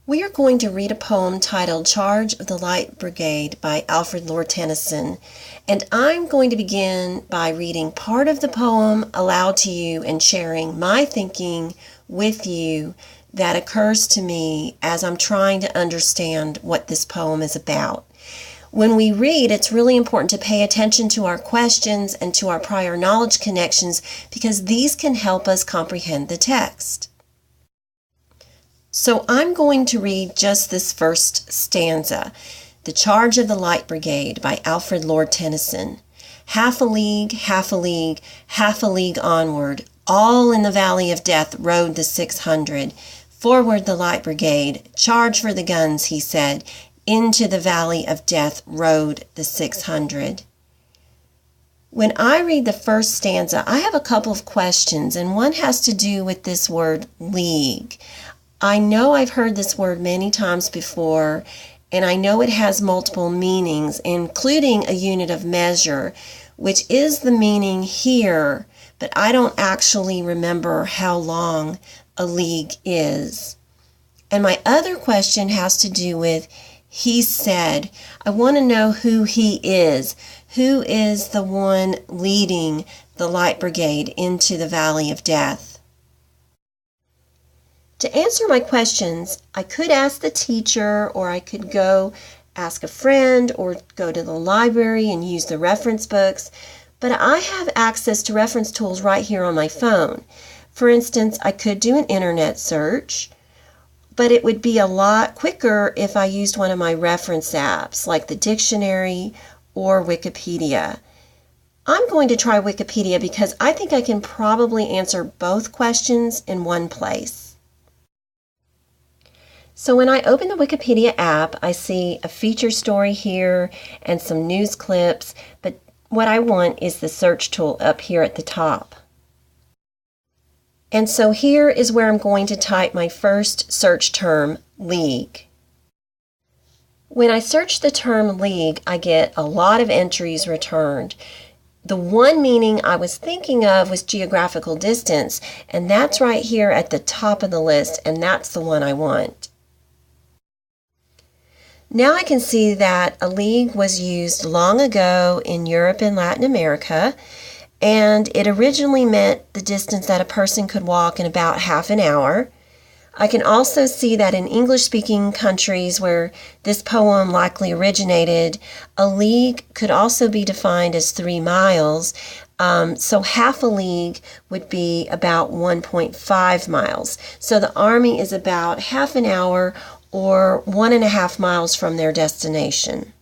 We are going to read a poem titled Charge of the Light Brigade by Alfred Lord Tennyson, and I'm going to begin by reading part of the poem aloud to you and sharing my thinking with you that occurs to me as I'm trying to understand what this poem is about. When we read, it's really important to pay attention to our questions and to our prior knowledge connections because these can help us comprehend the text. So I'm going to read just this first stanza, The Charge of the Light Brigade by Alfred Lord Tennyson. Half a league, half a league, half a league onward, all in the valley of death rode the 600. Forward the Light Brigade, charge for the guns, he said. Into the valley of death rode the 600. When I read the first stanza, I have a couple of questions, and one has to do with this word league. I know I've heard this word many times before, and I know it has multiple meanings, including a unit of measure, which is the meaning here, but I don't actually remember how long a league is. And my other question has to do with he said. I want to know who he is. Who is the one leading the Light Brigade into the Valley of Death? To answer my questions, I could ask the teacher, or I could go ask a friend, or go to the library and use the reference books, but I have access to reference tools right here on my phone. For instance, I could do an internet search, but it would be a lot quicker if I used one of my reference apps, like the dictionary or Wikipedia. I'm going to try Wikipedia because I think I can probably answer both questions in one place. So when I open the Wikipedia app, I see a feature story here and some news clips, but what I want is the search tool up here at the top. And so here is where I'm going to type my first search term, league. When I search the term league, I get a lot of entries returned. The one meaning I was thinking of was geographical distance, and that's right here at the top of the list, and that's the one I want. Now I can see that a league was used long ago in Europe and Latin America, and it originally meant the distance that a person could walk in about half an hour. I can also see that in English-speaking countries where this poem likely originated, a league could also be defined as 3 miles. So half a league would be about 1.5 miles. So the army is about half an hour or 1.5 miles from their destination.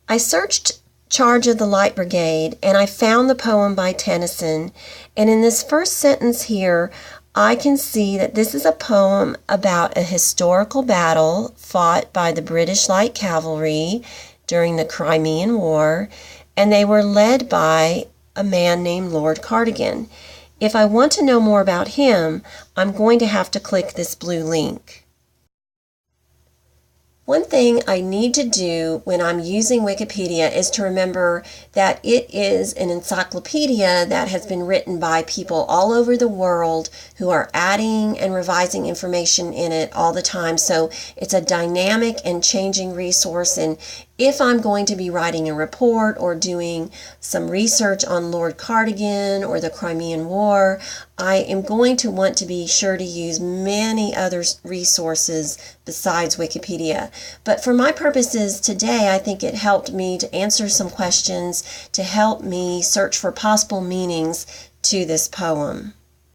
I searched Charge of the Light Brigade and I found the poem by Tennyson, and in this first sentence here I can see that this is a poem about a historical battle fought by the British Light Cavalry during the Crimean War, and they were led by a man named Lord Cardigan. If I want to know more about him, I'm going to have to click this blue link. One thing I need to do when I'm using Wikipedia is to remember that it is an encyclopedia that has been written by people all over the world who are adding and revising information in it all the time. So it's a dynamic and changing resource, and if I'm going to be writing a report or doing some research on Lord Cardigan or the Crimean War, I am going to want to be sure to use many other resources besides Wikipedia. But for my purposes today, I think it helped me to answer some questions, to help me search for possible meanings to this poem.